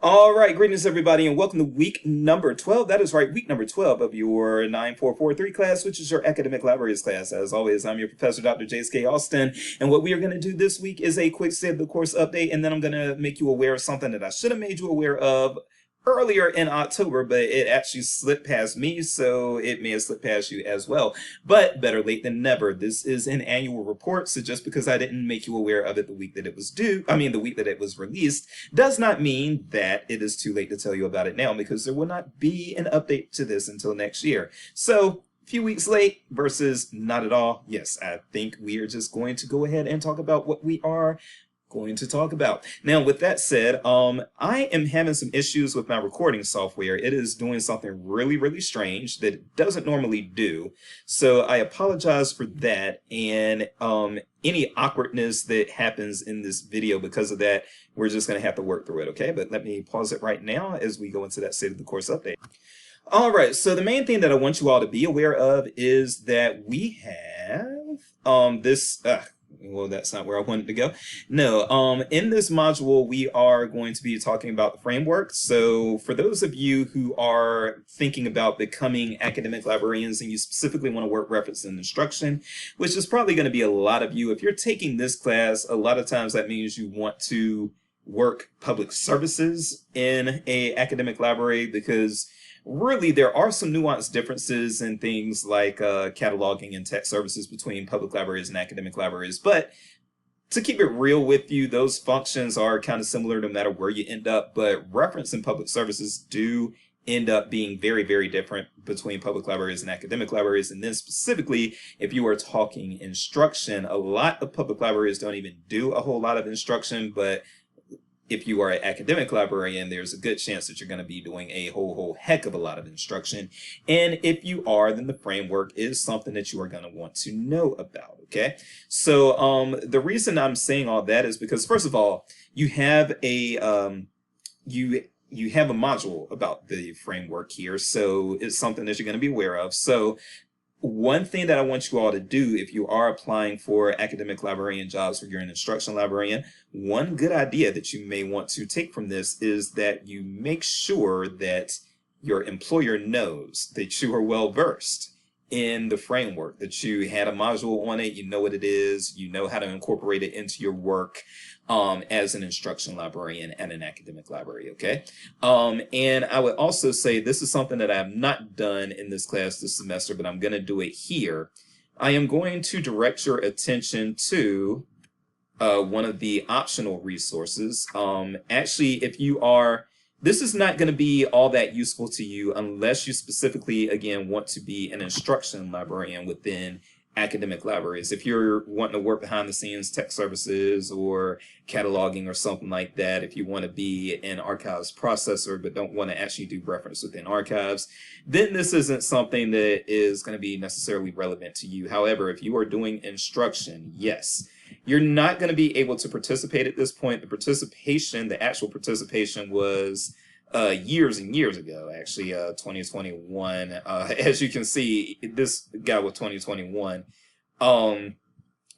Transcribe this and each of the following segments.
All right, greetings everybody, and welcome to week number 12. That is right, week number 12 of your 9443 class, which is your academic libraries class. As always, I'm your professor, Dr. Jace K. Austin, and what we are going to do this week is a quick state of the course update, and then I'm going to make you aware of something that I should have made you aware of earlier in October, but it actually slipped past me, so it may have slipped past you as well. But better late than never. This is an annual report, so just because I didn't make you aware of it the week that it was the week that it was released, does not mean that it is too late to tell you about it now, because there will not be an update to this until next year. So a few weeks late versus not at all. Yes, I think we are just going to go ahead and talk about what we are going to talk about. Now, with that said, I am having some issues with my recording software. It is doing something really strange that it doesn't normally do. So I apologize for that, and any awkwardness that happens in this video because of that, we're just going to have to work through it, okay? But let me pause it right now as we go into that state of the course update. All right, so the main thing that I want you all to be aware of is that we have well, that's not where I wanted to go. No, in this module, we are going to be talking about the framework. So for those of you who are thinking about becoming academic librarians and you specifically want to work reference and instruction, which is probably going to be a lot of you, if you're taking this class, a lot of times that means you want to work public services in a academic library, because really, there are some nuanced differences in things like cataloging and tech services between public libraries and academic libraries. But to keep it real with you, those functions are kind of similar no matter where you end up. But reference and public services do end up being very different between public libraries and academic libraries. And then specifically, if you are talking instruction, a lot of public libraries don't even do a whole lot of instruction, but if you are an academic librarian, there's a good chance that you're going to be doing a whole heck of a lot of instruction. And if you are, then the framework is something that you are going to want to know about, okay? So the reason I'm saying all that is because, first of all, you have a you have a module about the framework here, so it's something that you're going to be aware of. So one thing that I want you all to do if you are applying for academic librarian jobs or you're an instruction librarian, one good idea that you may want to take from this is that you make sure that your employer knows that you are well versed in the framework, that you had a module on it, you know what it is, you know how to incorporate it into your work as an instruction librarian at an academic library, okay? And I would also say this is something that I have not done in this class this semester, but I'm going to do it here. I am going to direct your attention to one of the optional resources. Actually, if you are, this is not going to be all that useful to you unless you specifically, again, want to be an instruction librarian within academic libraries. If you're wanting to work behind the scenes tech services or cataloging or something like that, if you want to be an archives processor but don't want to actually do reference within archives, then this isn't something that is going to be necessarily relevant to you. However, if you are doing instruction, yes, you're not going to be able to participate at this point. The actual participation was years and years ago, actually, 2021. As you can see, this guy with 2021,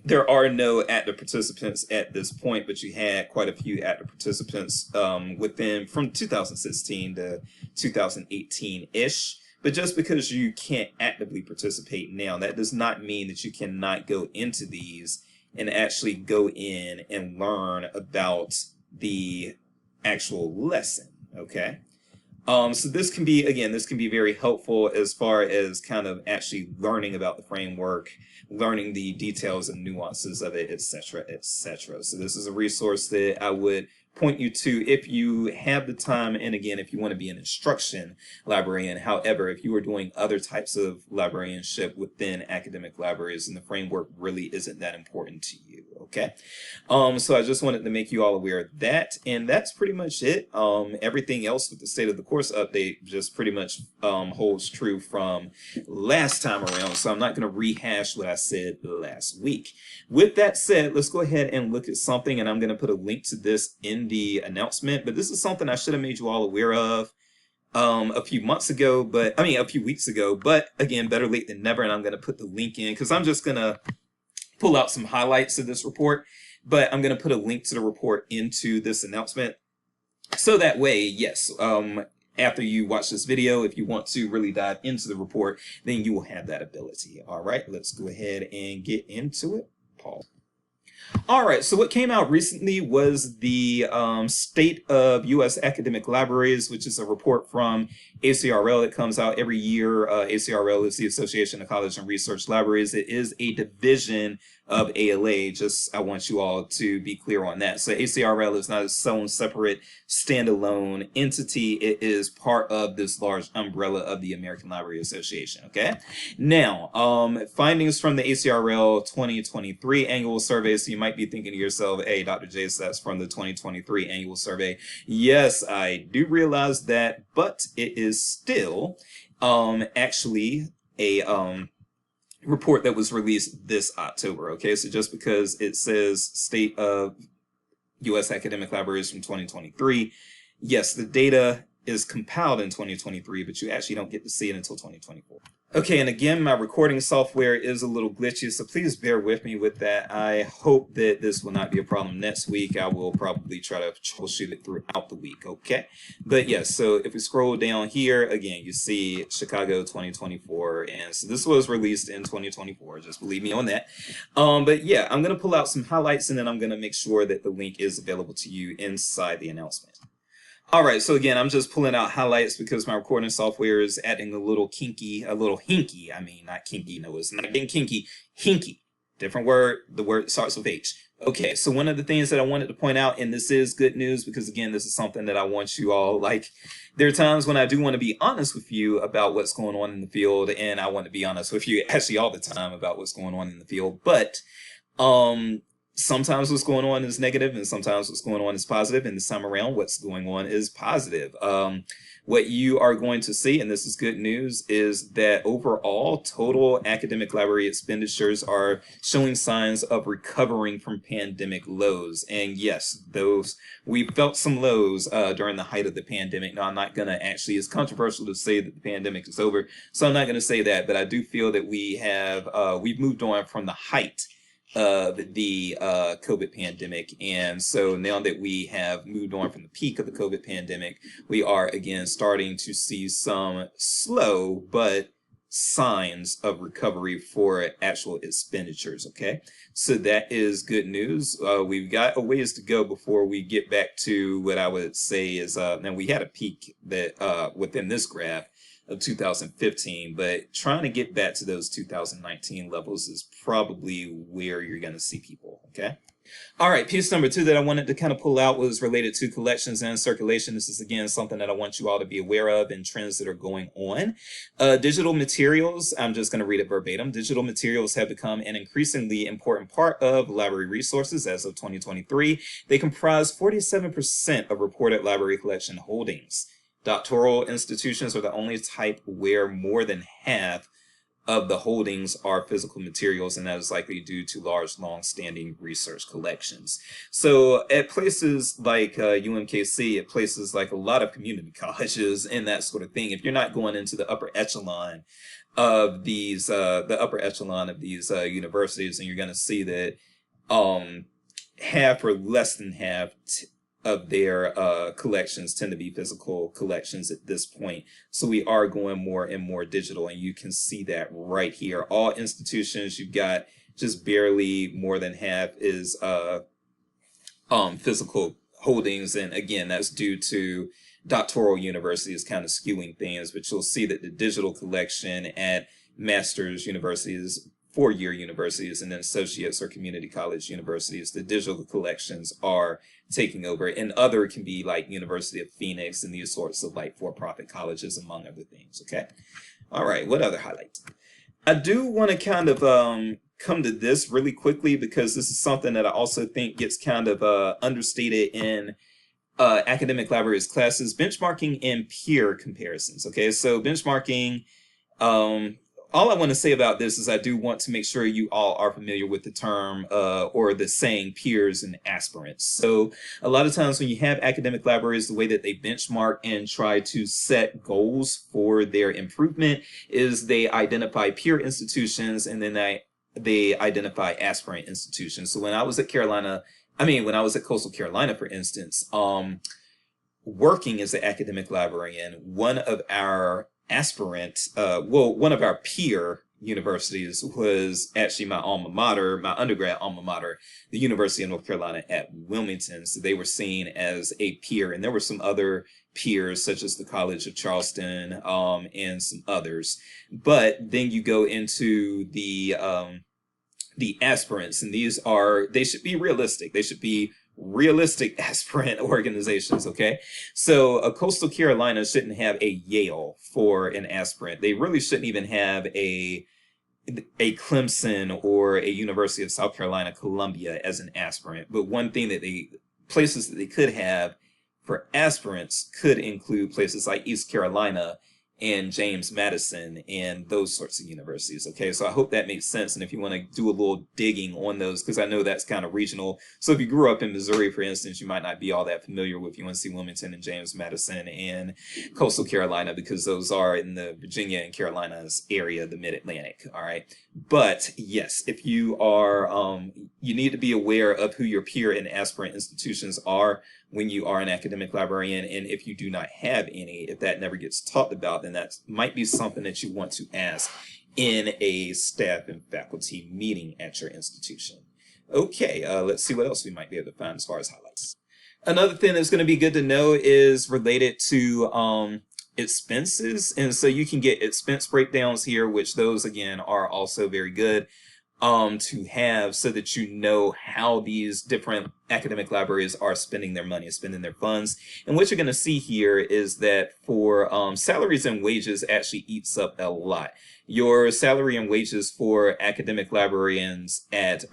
there are no active participants at this point, but you had quite a few active participants within from 2016 to 2018-ish. But just because you can't actively participate now, that does not mean that you cannot go into these and actually go in and learn about the actual lesson, okay? So this can be, again, this can be very helpful as far as kind of actually learning about the framework, learning the details and nuances of it, etc., etc. So this is a resource that I would point you to if you have the time, and again, if you want to be an instruction librarian. However, if you are doing other types of librarianship within academic libraries, and the framework really isn't that important to you, okay? So I just wanted to make you all aware of that, and that's pretty much it. Everything else with the state of the course update just pretty much holds true from last time around, so I'm not going to rehash what I said last week. With that said, let's go ahead and look at something, and I'm going to put a link to this in the announcement, but this is something I should have made you all aware of a few weeks ago, but again, better late than never, and I'm going to put the link in because I'm just going to pull out some highlights of this report, but I'm going to put a link to the report into this announcement. So that way, yes, after you watch this video, if you want to really dive into the report, then you will have that ability. All right, let's go ahead and get into it. Pause. All right, so what came out recently was the State of U.S. Academic Libraries, which is a report from ACRL. It comes out every year. ACRL is the Association of College and Research Libraries. It is a division of ALA. Just I want you all to be clear on that. So ACRL is not its own separate standalone entity. It is part of this large umbrella of the American Library Association. Okay. Now, findings from the ACRL 2023 annual survey. So you might be thinking to yourself, hey, Dr. Jace, that's from the 2023 annual survey. Yes, I do realize that, but it is still actually a report that was released this October. Okay, so just because it says State of U.S. Academic Libraries from 2023, yes, the data is compiled in 2023, but you actually don't get to see it until 2024. Okay, and again, my recording software is a little glitchy, so please bear with me with that. I hope that this will not be a problem next week. I will probably try to troubleshoot it throughout the week, okay? But yes, so if we scroll down here, again, you see Chicago 2024, and so this was released in 2024, just believe me on that. But yeah, I'm going to pull out some highlights, and then I'm going to make sure that the link is available to you inside the announcement. All right, so again, I'm just pulling out highlights because my recording software is adding a little hinky. I mean, not kinky, no, it's not getting kinky, hinky. Different word, the word starts with H. Okay, so one of the things that I wanted to point out, and this is good news because again, this is something that I want you all, like, there are times when I do want to be honest with you about what's going on in the field, and I want to be honest with you actually all the time about what's going on in the field, but, sometimes what's going on is negative and sometimes what's going on is positive, and this time around what's going on is positive. What you are going to see, and this is good news, is that overall total academic library expenditures are showing signs of recovering from pandemic lows. And yes, we felt some lows during the height of the pandemic. Now, I'm not going to actually, it's controversial to say that the pandemic is over, so I'm not going to say that, but I do feel that we've moved on from the height of the COVID pandemic. And so now that we have moved on from the peak of the COVID pandemic, we are again starting to see some slow but signs of recovery for actual expenditures. Okay, so that is good news. We've got a ways to go before we get back to what I would say is now we had a peak that within this graph of 2015, but trying to get back to those 2019 levels is probably where you're going to see people. Okay. All right, piece number 2 that I wanted to kind of pull out was related to collections and circulation. This is, again, something that I want you all to be aware of and trends that are going on. Digital materials, I'm just going to read it verbatim. Digital materials have become an increasingly important part of library resources as of 2023. They comprise 47% of reported library collection holdings. Doctoral institutions are the only type where more than half of the holdings are physical materials, and that is likely due to large, long-standing research collections. So at places like UMKC, at places like a lot of community colleges and that sort of thing, if you're not going into the upper echelon of these universities, and you're going to see that half or less than half of their collections tend to be physical collections at this point. So we are going more and more digital, and you can see that right here. All institutions, you've got just barely more than half is physical holdings, and again, that's due to doctoral universities kind of skewing things, but you'll see that the digital collection at master's universities, four-year universities, and then associates or community college universities, the digital collections are taking over, and other can be like University of Phoenix and these sorts of like for-profit colleges, among other things. Okay. All right. What other highlights? I do want to kind of come to this really quickly because this is something that I also think gets kind of understated in academic libraries classes: benchmarking and peer comparisons. Okay. So benchmarking, all I want to say about this is I do want to make sure you all are familiar with the term or the saying peers and aspirants. So a lot of times when you have academic libraries, the way that they benchmark and try to set goals for their improvement is they identify peer institutions, and then they identify aspirant institutions. So when I was at Coastal Carolina, for instance, working as an academic librarian, one of our one of our peer universities was actually my alma mater, my undergrad alma mater, the University of North Carolina at Wilmington. So they were seen as a peer, and there were some other peers such as the College of Charleston, and some others. But then you go into the aspirants, and they should be realistic. They should be realistic aspirant organizations, okay? So a Coastal Carolina shouldn't have a Yale for an aspirant. They really shouldn't even have a Clemson or a University of South Carolina, Columbia as an aspirant. But one thing that places that they could have for aspirants could include places like East Carolina and James Madison and those sorts of universities. Okay, so I hope that makes sense. And if you want to do a little digging on those, because I know that's kind of regional. So if you grew up in Missouri, for instance, you might not be all that familiar with UNC Wilmington and James Madison and Coastal Carolina, because those are in the Virginia and Carolinas area, the Mid-Atlantic. All right. But yes, if you are, you need to be aware of who your peer and aspirant institutions are when you are an academic librarian. And if you do not have any, if that never gets talked about, then that might be something that you want to ask in a staff and faculty meeting at your institution. Okay, let's see what else we might be able to find as far as highlights. Another thing that's going to be good to know is related to expenses. And so you can get expense breakdowns here, which those again are also very good to have, so that you know how these different academic libraries are spending their money, spending their funds. And what you're going to see here is that for salaries and wages actually eats up a lot. Your salary and wages for academic librarians at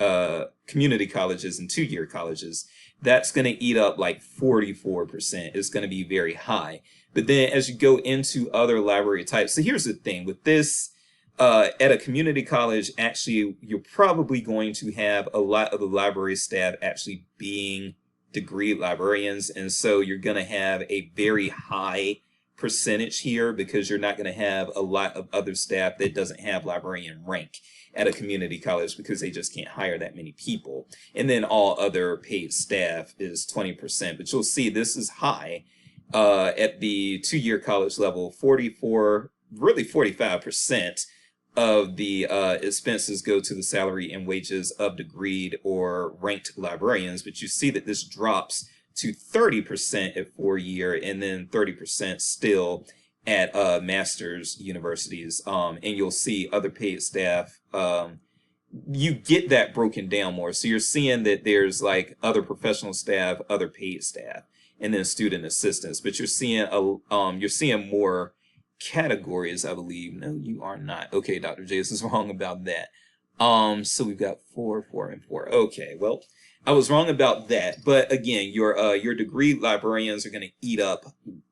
community colleges and two-year colleges, that's going to eat up like 44%. It's going to be very high. But then as you go into other library types, so here's the thing with this. At a community college, actually, you're probably going to have a lot of the library staff actually being degree librarians. And so you're going to have a very high percentage here, because you're not going to have a lot of other staff that doesn't have librarian rank at a community college, because they just can't hire that many people. And then all other paid staff is 20%. But you'll see this is high at the two-year college level, 44, really 45%. Of the expenses go to the salary and wages of degreed or ranked librarians, but you see that this drops to 30% at 4-year, and then 30% still at master's universities. And you'll see other paid staff. You get that broken down more. So you're seeing that there's like other professional staff, other paid staff, and then student assistants. But you're seeing more categories, I believe. No, you are not. Okay, Dr. Jace is wrong about that. So we've got 4, 4, and 4. Okay, well, I was wrong about that. But again, your degree librarians are going to eat up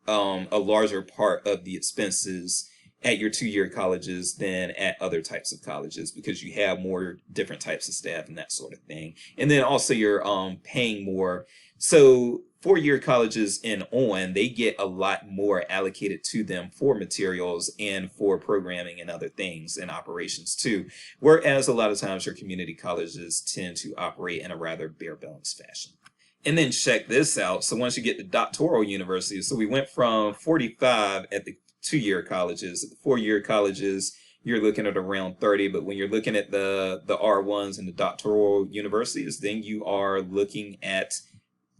a larger part of the expenses at your two-year colleges than at other types of colleges, because you have more different types of staff and that sort of thing. And then also you're paying more. So 4-year colleges and on, they get a lot more allocated to them for materials and for programming and other things and operations too. Whereas a lot of times your community colleges tend to operate in a rather bare bones fashion. And then check this out. So once you get to doctoral universities, so we went from 45 at the two-year colleges. At the 4-year colleges, you're looking at around 30, but when you're looking at the R1s and the doctoral universities, then you are looking at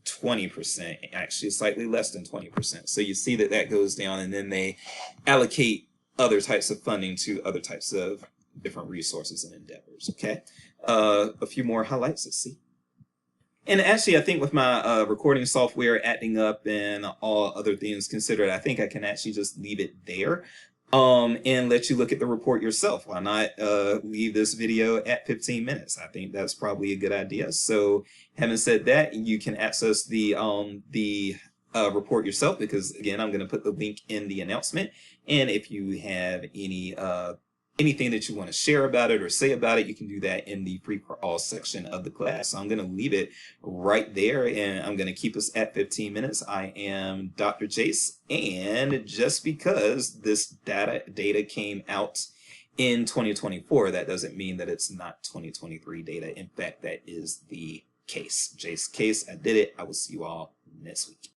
20%, actually slightly less than 20%. So you see that that goes down, and then they allocate other types of funding to other types of different resources and endeavors. Okay, a few more highlights. Let's see. And actually, I think with my recording software acting up and all other things considered, I think I can actually just leave it there and let you look at the report yourself. Why not leave this video at 15 minutes? I think that's probably a good idea. So having said that, you can access the report yourself, because again, I'm going to put the link in the announcement. And if you have any anything that you want to share about it or say about it, you can do that in the free for all section of the class. So I'm going to leave it right there, and I'm going to keep us at 15 minutes. I am Dr. Jace, and just because this data came out in 2024, that doesn't mean that it's not 2023 data. In fact, that is the case. Jace case, I did it. I will see you all next week.